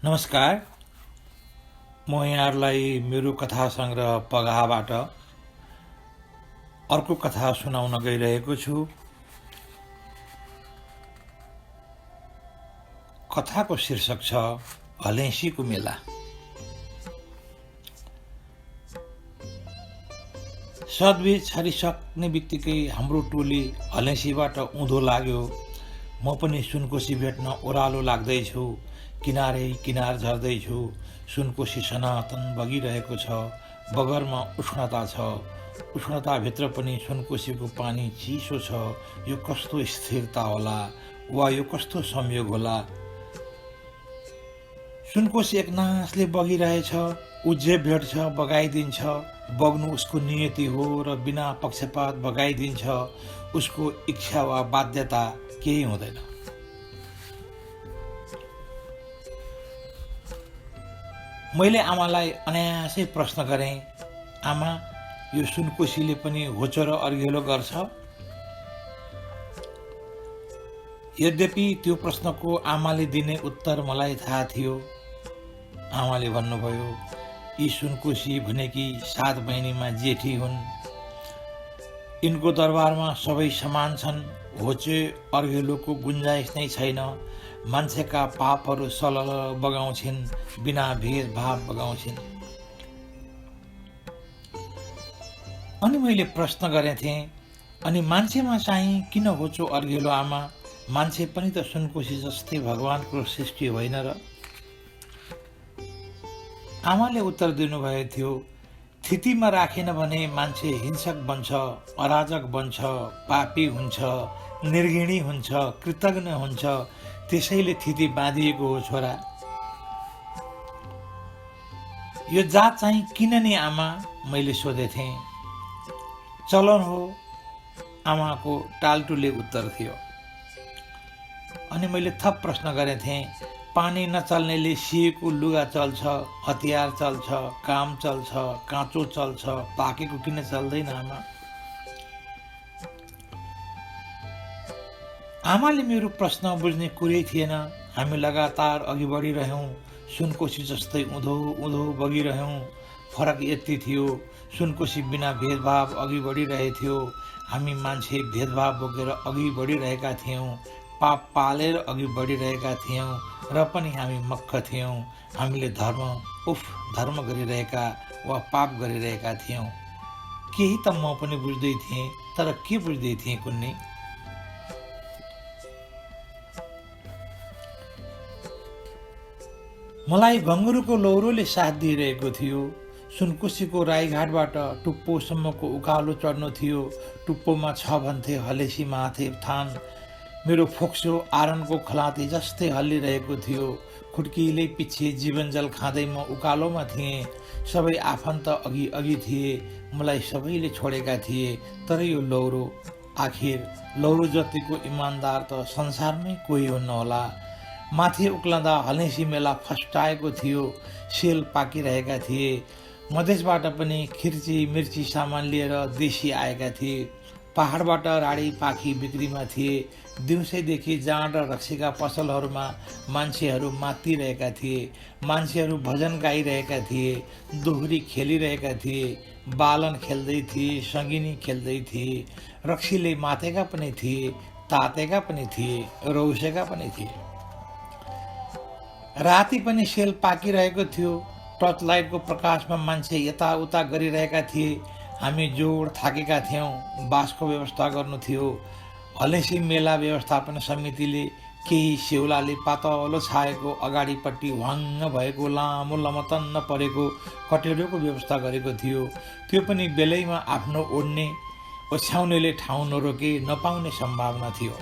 नमस्कार। म यहाँहरूलाई मेरो कथा संग्रह पगाबाट अर्को कथा सुनाउन गइरहेको छु। कथाको शीर्षक छ हलेसीको मेला। सद्वे छरिसक्ने बित्तिकै हाम्रो टोली हलेसीबाट उँधो लाग्यो। म पनि सुनकोशी भेट्न ओह्रालो लाग्दैछु। किनारै किनार झर्दैछु। सुनकोशी सनातन बगिरहेको छ। बगरमा उष्णता छ। उष्णताभित्र पनि सुनकोशीको पानी चिसो छ। यो कस्तो स्थिरता होला, वा यो कस्तो संयोग होला। सुनकोशी एकनासले बगिरहेछ। ऊ जे भेट्छ बगाइदिन्छ। बग्नु उसको नियति हो र बिना पक्षपात बगाइदिन्छ। उसको इच्छा वा बाध्यता केही हुँदैन। मैले आमालाई अनायासै प्रश्न गरेँ, आमा, यो सुनकोशीले पनि होचो र अर्घेलो गर्छ? यद्यपि त्यो प्रश्नको आमाले दिने उत्तर मलाई थाहा थियो। आमाले भन्नुभयो, यी सुनकोशी भनेकी 7 बहिनीमा जेठी हुन्। यिनको दरबारमा सबै समान छन्। होचे अर्घेलोको गुन्जाइस नै छैन। मान्छेका पापहरू सलल बगाउँछिन्, बिना भेदभाव बगाउँछिन्। अनि मैले प्रश्न गरेथेँ, अनि मान्छेमा चाहिँ किन होचो अर्घेलो आमा? मान्छे पनि त सुनकोशी जस्तै भगवानको सृष्टि होइन र? आमाले उत्तर दिनुभएको थियो, स्थितिमा राखेन भने मान्छे हिंसक बन्छ, अराजक बन्छ, पापी हुन्छ, निर्घिणी हुन्छ, कृतज्ञ हुन्छ। त्यसैले थिति बाँधिएको हो छोरा। यो जात चाहिँ किन नि आमा? मैले सोधेथेँ। चलन हो, आमाको टालटुले उत्तर थियो। अनि मैले थप प्रश्न गरेथेँ, पानी नचल्नेले सिएको लुगा चल्छ, हतियार चल्छ, काम चल्छ, काँचो चल्छ, पाकेको किन चल्दैन आमा? आमाले मेरो प्रश्न बुझ्ने कुरै थिएन। हामी लगातार अघि बढिरह्यौँ। सुनकोशी जस्तै उँधो उँधो बगिरह्यौँ। फरक यति थियो, सुनकोशी बिना भेदभाव अघि बढिरहेथ्यो। हामी मान्छे भेदभाव बोकेर अघि बढिरहेका थियौँ। पाप पालेर अघि बढिरहेका थियौँ र पनि हामी मक्ख थियौँ। हामीले धर्म गरिरहेका वा पाप गरिरहेका थियौँ। केही त म पनि बुझ्दै थिएँ, तर के बुझ्दै थिएँ कुन्नी? मलाई घङ्गुरको लौरोले साथ दिइरहेको थियो। सुनकोशीको राईघाटबाट टुप्पोसम्मको उकालो चढ्नु थियो। टुप्पोमा छ भन्थे हलेसी माथे थान। मेरो फोक्सो आरनको खलाती जस्तै हल्लिरहेको थियो। खुड्किलै पछि जीवनजल खाँदै म उकालोमा थिएँ। सबै आफन्त अघि अघि थिए। मलाई सबैले छोडेका थिए। तर यो लौरो, आखिर लौरो जतिको इमान्दार त संसारमै कोही हुन्न होला। माथि उक्लँदा हलेसी मेला फस्टाएको थियो। सेल पाकिरहेका थिए। मधेसबाट पनि खिर्ची मिर्ची सामान लिएर देशी आएका थिए। पहाडबाट राडी पाखी बिक्रीमा थिए। दिउँसैदेखि जाँड र रक्सीका पसलहरूमा मान्छेहरू मातिरहेका थिए। मान्छेहरू भजन गाइरहेका थिए। दोहोरी खेलिरहेका थिए। बालन खेल्दै थिए। सङ्गिनी खेल्दै थिए। रक्सीले मातेका पनि थिए। तातेका पनि थिए। रौसेका पनि थिए। राति पनि सेल पाकिरहेको थियो। टर्च लाइटको प्रकाशमा मान्छे यताउता गरिरहेका थिए। हामी जोड थाकेका थियौँ। बासको व्यवस्था गर्नु थियो। हलेसी मेला व्यवस्थापन समितिले केही सेउलाले पातलो छाएको अगाडिपट्टि वाङ्ग भएको लामो लमतन्न परेको कटेरोको व्यवस्था गरेको थियो। त्यो पनि बेलैमा आफ्नो ओढ्ने ओछ्याउनेले ठाउँ नरोके नपाउने सम्भावना थियो,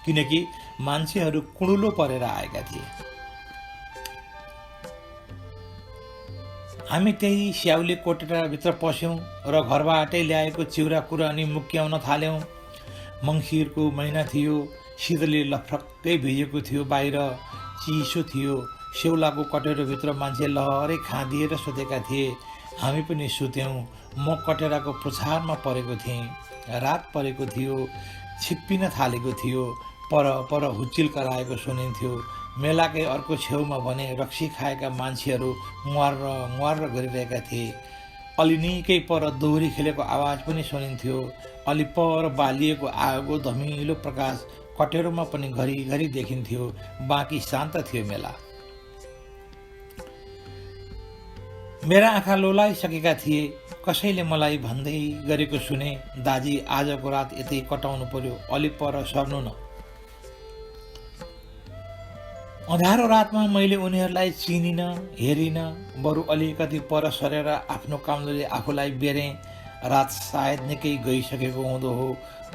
किनकि मान्छेहरू कुँडुलो परेर आएका थिए। हामी त्यही स्याउले कोटेटाभित्र पस्यौँ र घरबाटै ल्याएको चिउरा कुरानी मुक्याउन थाल्यौँ। मङ्सिरको महिना थियो। शीतले लफक्कै भिजेको थियो। बाहिर चिसो थियो। स्याउलाको कटेरोभित्र मान्छे लहरै खाँदिएर सुतेका थिए। हामी पनि सुत्यौँ। म कटेराको पुछारमा परेको थिएँ। रात परेको थियो। छिप्पिन थालेको थियो। पर हुच्चिल कराएको सुनिन्थ्यो। मेलाकै अर्को छेउमा भने रक्सी खाएका मान्छेहरू ङ्वार गरिरहेका थिए। अलि निकै पर दोहोरी खेलेको आवाज पनि सुनिन्थ्यो। अलि पर बालिएको आगोको धमिलो प्रकाश कटेरोमा पनि घरिघरि देखिन्थ्यो। बाँकी शान्त थियो मेला। मेरा आँखा लोलाइसकेका थिए। कसैले मलाई भन्दै गरेको सुने, दाजी आजको रात यतै कटाउनु पर्यो, अलि पर सर्नु न। अँध्यारो रातमा मैले उनीहरूलाई चिनिन, हेरिन, बरु अलिकति पर सरेर आफ्नो कामले आफूलाई बेरेँ। रात सायद निकै गइसकेको हुँदो हो।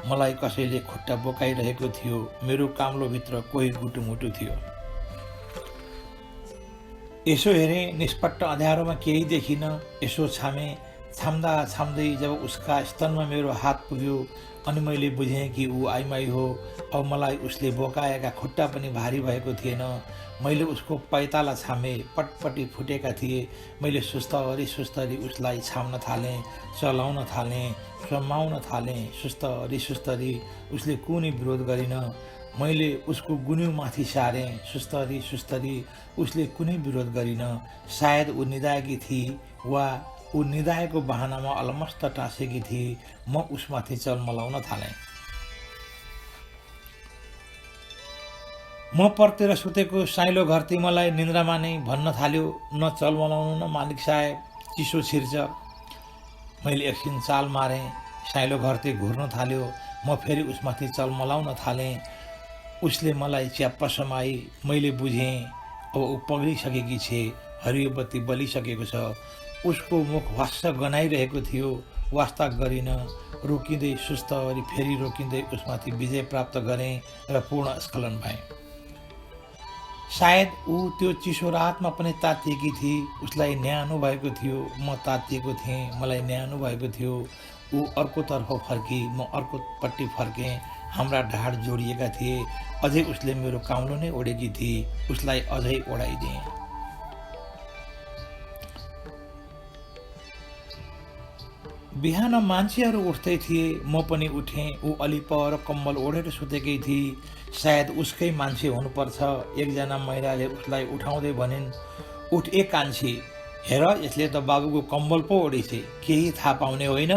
मलाई कसैले खुट्टा बोकाइरहेको थियो। मेरो काम्लोभित्र कोही गुटुमुटु थियो। यसो हेरेँ, निष्पट्ट अँध्यारोमा केही देखिन। यसो छाम्दा छाम्दै जब उसका स्तनमा मेरो हात पुग्यो अनि मैले बुझेँ कि ऊ आइमाई हो। अब मलाई उसले बोकाएका खुट्टा पनि भारी भएको थिएन। मैले उसको पैताला छामेँ, पटपटी फुटेका थिए। मैले सुस्तरी उसलाई छाम्न थालेँ, चलाउन थालेँ, समाउन थालेँ। सुस्तरी उसले कुनै विरोध गरिन। मैले उसको गुन्युमाथि सारेँ, सुस्तरी उसले कुनै विरोध गरिन। सायद ऊ निदाएकी थिई वा ऊ निदाएको बहानामा अलमस्त टाँसेकी थिए। म उसमाथि चलमलाउन थालेँ। म परतिर सुतेको साइलो घरती मलाई निन्द्रामा नै भन्न थाल्यो, न चलमलाउनु न मालिक साहेब, चिसो छिर्छ। मैले एकछिन चाल मारेँ। साइलो घरती घुर्न थाल्यो। म फेरि उसमाथि चलमलाउन थालेँ। उसले मलाई च्याप्प समाई। मैले बुझेँ अब ऊ पग्लिसकेकी छे। हरियो बत्ती बलिसकेको छ। उसको मुख वास्स गनाइरहेको थियो। वास्ता गरिन। रोकिँदै सुस्तरी फेरि रोकिँदै उसमाथि विजय प्राप्त गरेँ र पूर्ण स्खलन भएँ। सायद ऊ त्यो चिसो रातमा पनि तातिएकी थिए। उसलाई न्यानो भएको थियो। म तातिएको थिएँ। मलाई न्यानो भएको थियो। ऊ अर्कोतर्फ फर्की, म अर्कोपट्टि फर्केँ। हाम्रा ढाड जोडिएका थिए। अझै उसले मेरो काउलो नै ओढेकी थिए। उसलाई अझै ओढाइदिएँ। बिहान मान्छेहरू उठ्दै थिए। म पनि उठेँ। ऊ अलि पर कम्बल ओढेर सुतेकै थिए। सायद उसकै मान्छे हुनुपर्छ। एकजना महिलाले उसलाई उठाउँदै भनिन्, उठ ए कान्छी, हेर यसले त बाबुको कम्बल पो ओढिछे, केही थाहा पाउने होइन।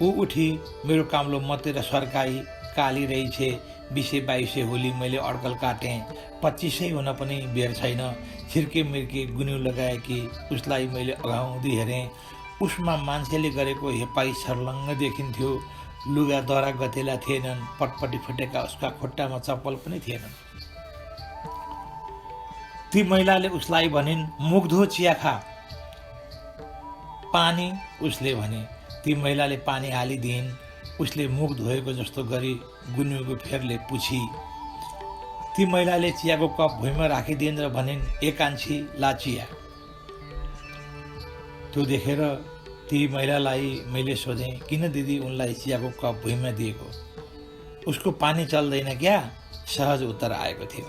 ऊ उठी मेरो काम्लो मतिर सर्काई। काली रहेछे। 20-22 होली मैले अड्कल काटेँ। 25 हुन पनि बेर छैन। छिर्के मिर्के गुन्यु लगाएकी उसलाई मैले अघाउँदै हेरेँ। उसमा मान्छेले गरेको हेपाई छर्लङ्ग देखिन्थ्यो। लुगा दरा गतेला थिएनन्। पटपटी फुटेका उसका खुट्टामा चप्पल पनि थिएनन्। ती महिलाले उसलाई भनिन्, मुख धो, चिया खा। पानी, उसले भने। ती महिलाले पानी हालिदिइन्। उसले मुख धोएको जस्तो गरी गुन्युको फेरले पुछी। ती महिलाले चियाको कप भुइँमा राखिदिइन् र भनिन्, ए कान्छी, ला चिया। त्यो देखेर ती महिलालाई मैले सोधेँ, किन दिदी उनलाई चियाको कप भुइँमा दिएको? उसको पानी चल्दैन क्या? सहज उत्तर आएको थियो।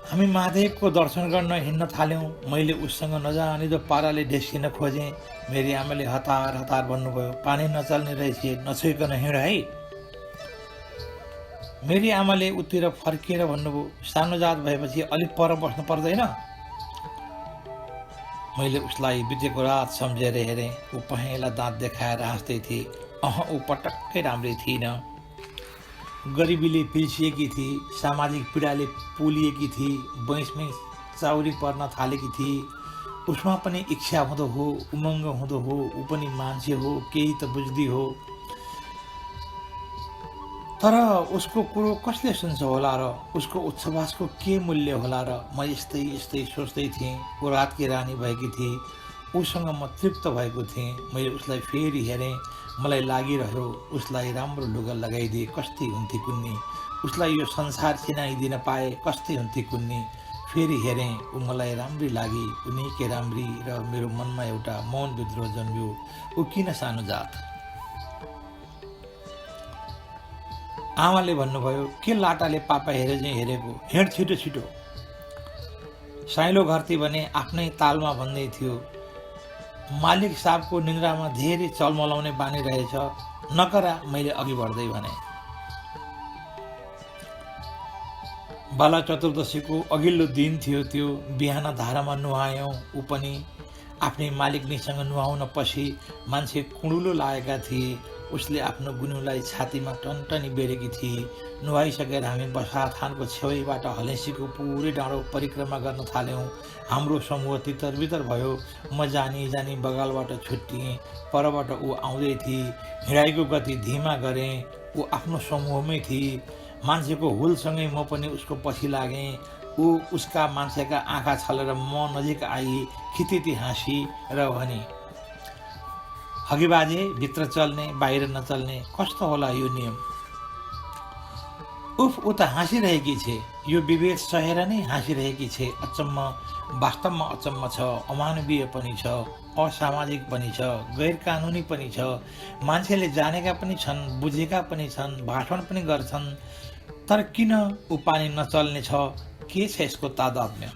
हामी महादेवको दर्शन गर्न हिँड्न थाल्यौँ। मैले उससँग नजानिदो पाराले ढेस्किन खोजेँ। मेरी आमाले हतार हतार भन्नुभयो, पानी नचल्ने रहेछ, नछोइकन हिँड है। मेरी आमाले उतिर फर्किएर भन्नुभयो, सानो जात भएपछि अलिक पर बस्नु पर्दैन? मैले उसलाई बितेको रात सम्झेर हेरेँ। ऊ पहेँला दाँत देखाएर हाँस्दै थिए। ऊ पटक्कै राम्रै थिइन। गरिबीले पिल्सिएकी थिए। सामाजिक पीडाले पोलिएकी थिए। बैंसमै चाउरी पर्न थालेकी थिए। उसमा पनि इच्छा हुँदो हो, उमङ्ग हुँदो हो। ऊ पनि मान्छे हो, केही त बुझ्दी हो। तर उसको कुरो कसले सुन्छ होला र? उसको उच्छ्वासको के मूल्य होला र? म यस्तै सोच्दै थिएँ। ऊ रातकी रानी भएकी थिए। उसँग म तृप्त भएको थिएँ। मैले उसलाई फेरि हेरेँ। मलाई लागिरह्यो उसलाई राम्रो लुगा लगाइदिए कस्तै हुन्थी कुन्नी। उसलाई यो संसार चिनाइदिन पाए कस्तै हुन्थी कुन्नी। फेरि हेरेँ, ऊ मलाई राम्री लागि। ऊ निकै राम्री र मेरो मनमा एउटा मौन विद्रोह जन्मियो। ऊ किन सानो जात? आमाले भन्नुभयो, के लाटाले पापा हेरे चाहिँ हेरेको, हिँड छिटो छिटो। साइलो घरती भने आफ्नै तालमा भन्दै थियो, मालिक साहबको निन्द्रामा धेरै चलमलाउने बानी रहेछ, नकरा मैले अघि बढ्दै भने। बाला चतुर्दशीको अघिल्लो दिन थियो त्यो। बिहान धारामा नुहायौँ। ऊ पनि आफ्नै मालिकनीसँग नुहाउन पछि मान्छे कुँडुलो लागेका थिए। उसले आफ्नो गुनुलाई छातीमा टन्टनी बेरेकी थिए। नुहाइसकेर हामी बसाथानको छेउबाट हलेसीको पुरै डाँडो परिक्रमा गर्न थाल्यौँ। हाम्रो समूह तितर भयो। म जानी बगालबाट छुट्टिएँ। परबाट ऊ आउँदै थिए। हिँडाइको गति धीमा गरेँ। ऊ आफ्नो समूहमै थिए। मान्छेको हुलसँगै म पनि उसको पछि लागेँ। ऊ उसका मान्छेका आँखा छलेर म नजिक आई खितिती हाँसी र भनी, हगी बाजे, भित्र चल्ने बाहिर नचल्ने, कस्तो होला यो नियम? उफ, ऊ त हाँसिरहेकी छे। यो विभेद सहेर नै हाँसिरहेकी छे। अचम्म, वास्तवमा अचम्म छ। अमानवीय पनि छ, असामाजिक पनि छ, गैर कानुनी पनि छ। मान्छेले जानेका पनि छन्, बुझेका पनि छन्, भाषण पनि गर्छन्। तर किन ऊ पानी नचल्ने छ? के छ यसको तादात्म्य?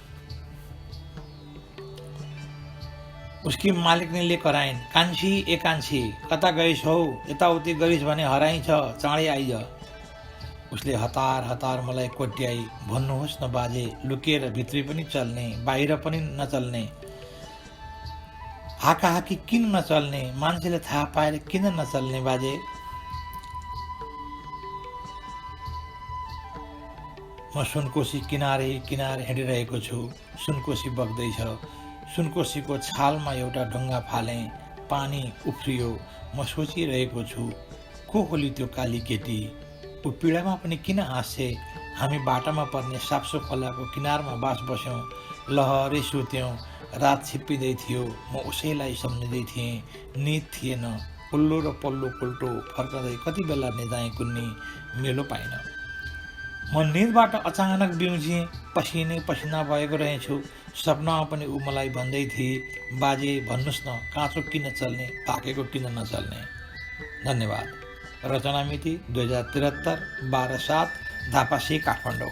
उसकी मालिकनीले कराइन्, कान्छी ए कान्छी, कता गइस हौ? यताउति गरिस् भने हराइन्छ, चाँडै आइज। उसले हतार मलाई कोट्याई, भन्नुहोस् न बाजे, लुकेर भित्री पनि चल्ने, बाहिर पनि नचल्ने, हाकाहाकी किन नचल्ने? मान्छेले थाहा पाएर किन नचल्ने बाजे? म सुनकोशी किनारे हिँडिरहेको छु। सुनकोशी बग्दैछ। सुनकोशीको छालमा एउटा ढुङ्गा फालेँ। पानी उफ्रियो। म सोचिरहेको छु, को होली त्यो काली केटी? ऊ पीडामा पनि किन हाँस्छे? हामी बाटामा पर्ने साप्सो खोलाको किनारमा बास बस्यौँ। लहरै सुत्यौँ। रात छिप्पिँदै थियो। म उसैलाई सम्झिँदै थिएँ। निद थिएन। उल्लो र पल्लो उल्टो फर्कँदै कति बेला निदाएँ कुन्नी, मेलो पाइन। म निदबाट अचानक बिउजिएँ। पसिना भएको रहेछु। सपनामा पनि ऊ मलाई भन्दै थिए, बाजे भन्नुहोस् न, काँचो किन चल्ने, पाकेको किन नचल्ने? धन्यवाद। रचना मिति 2073 12/7 धापासी काठमाडौँ।